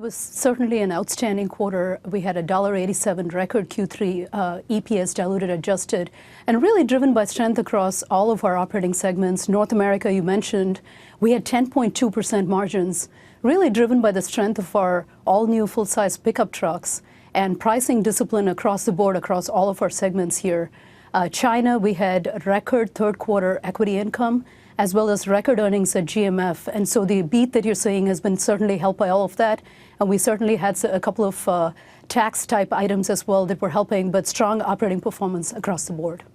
was certainly an outstanding quarter. We had a $1.87 record Q3 EPS diluted adjusted, and really driven by strength across all of our operating segments. North America, you mentioned, we had 10.2% margins, really driven by the strength of our all-new full-size pickup trucks and pricing discipline across the board, across all of our segments here. China, we had record third quarter equity income, as well as record earnings at GMF. And so the beat that you're seeing has been certainly helped by all of that. And we certainly had a couple of tax type items as well that were helping, but strong operating performance across the board.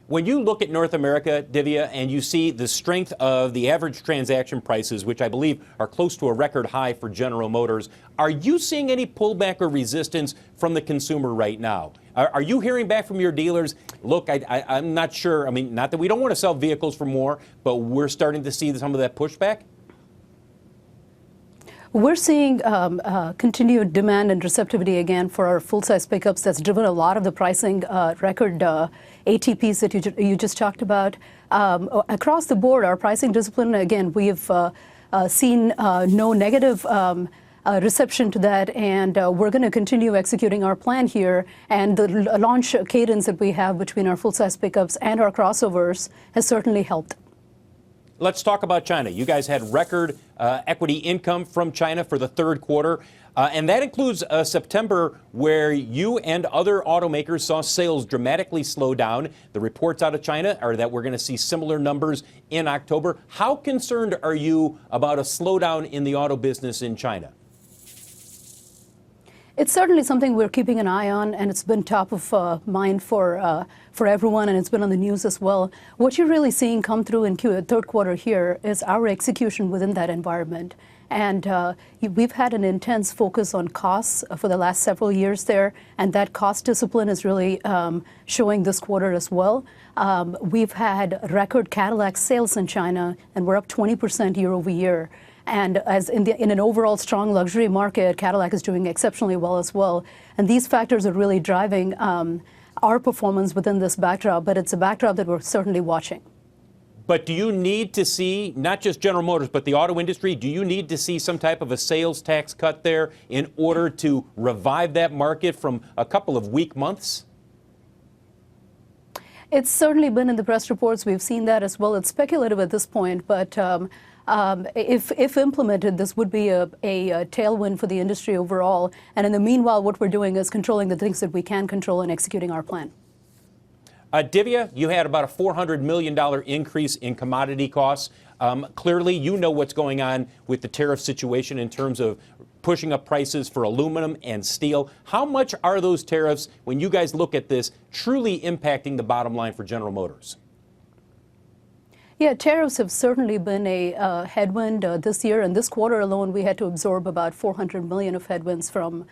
When you look at North America, Dhivya, and you see the strength of the average transaction prices, which I believe are close to a record high for General Motors, are you seeing any pullback or resistance from the consumer right now? Are you hearing back from your dealers, look, I'm not sure, I mean, not that we don't want to sell vehicles for more, but we're starting to see some of that pushback? We're seeing continued demand and receptivity again for our full-size pickups. That's driven a lot of the pricing record ATPs that you just talked about. Across the board, our pricing discipline, again, we've seen no negative reception to that, and we're going to continue executing our plan here. And the launch cadence that we have between our full-size pickups and our crossovers has certainly helped. Let's talk about China. You guys had record equity income from China for the third quarter, and that includes September, where you and other automakers saw sales dramatically slow down. The reports out of China are that we're going to see similar numbers in October. How concerned are you about a slowdown in the auto business in China? It's certainly something we're keeping an eye on, and it's been top of mind for everyone, and it's been on the news as well. What you're really seeing come through in third quarter here is our execution within that environment. And we've had an intense focus on costs for the last several years there, and that cost discipline is really showing this quarter as well. We've had record Cadillac sales in China, and we're up 20% year over year. And as in an overall strong luxury market, Cadillac is doing exceptionally well as well. And these factors are really driving our performance within this backdrop, but it's a backdrop that we're certainly watching. But do you need to see, not just General Motors, but the auto industry, do you need to see some type of a sales tax cut there in order to revive that market from a couple of weak months? It's certainly been in the press reports. We've seen that as well. It's speculative at this point, but if implemented, this would be a tailwind for the industry overall. And in the meanwhile, what we're doing is controlling the things that we can control and executing our plan. Dhivya, you had about a $400 million increase in commodity costs. Clearly, you know what's going on with the tariff situation in terms of pushing up prices for aluminum and steel. How much are those tariffs, when you guys look at this, truly impacting the bottom line for General Motors? Yeah, tariffs have certainly been a headwind this year. And this quarter alone, we had to absorb about $400 million of headwinds from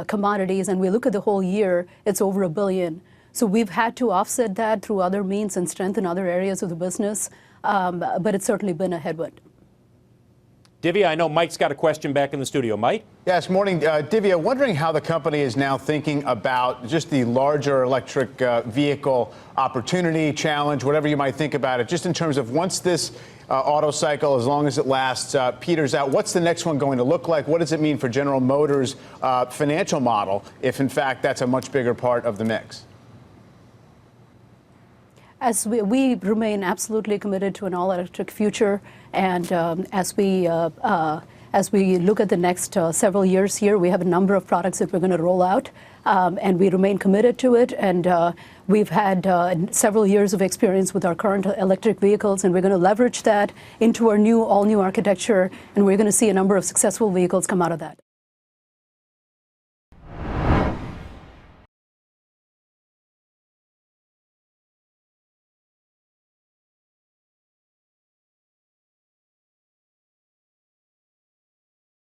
commodities. And we look at the whole year, it's over $1 billion. So we've had to offset that through other means and strengthen other areas of the business. But it's certainly been a headwind. Dhivya, I know Mike's got a question back in the studio. Mike? Yes, morning. Dhivya, wondering how the company is now thinking about just the larger electric vehicle opportunity, challenge, whatever you might think about it, just in terms of once this auto cycle, as long as it lasts, peters out, what's the next one going to look like? What does it mean for General Motors' financial model if, in fact, that's a much bigger part of the mix? As we remain absolutely committed to an all-electric future, and as we look at the next several years here, we have a number of products that we're going to roll out, and we remain committed to it. And we've had several years of experience with our current electric vehicles, and we're going to leverage that into our all-new architecture, and we're going to see a number of successful vehicles come out of that.